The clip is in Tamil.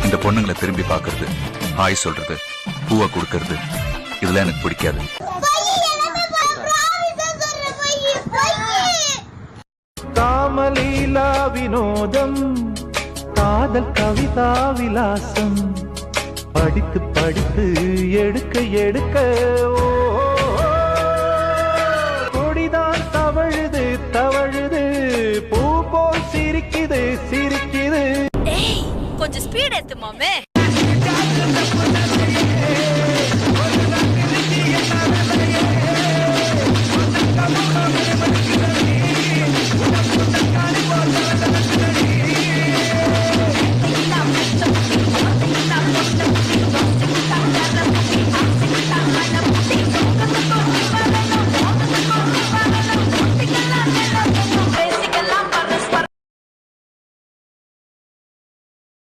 இந்த பொண்ணுங்களை திரும்பி பாக்குறது, ஹாய் சொல்றது, பூவை கொடுக்கறது, இதெல்லாம் எனக்கு பிடிக்காது. காமலீலா வினோதம், காதல் கவிதா விலாசம், படித்து படித்து எடுக்க எடுக்க கொடிதான் தவழுது தவழுது, பூ போல் சிரிக்குது சிரிக்குது. கொஞ்சம் ஸ்பீட் ஏத்து மாமே.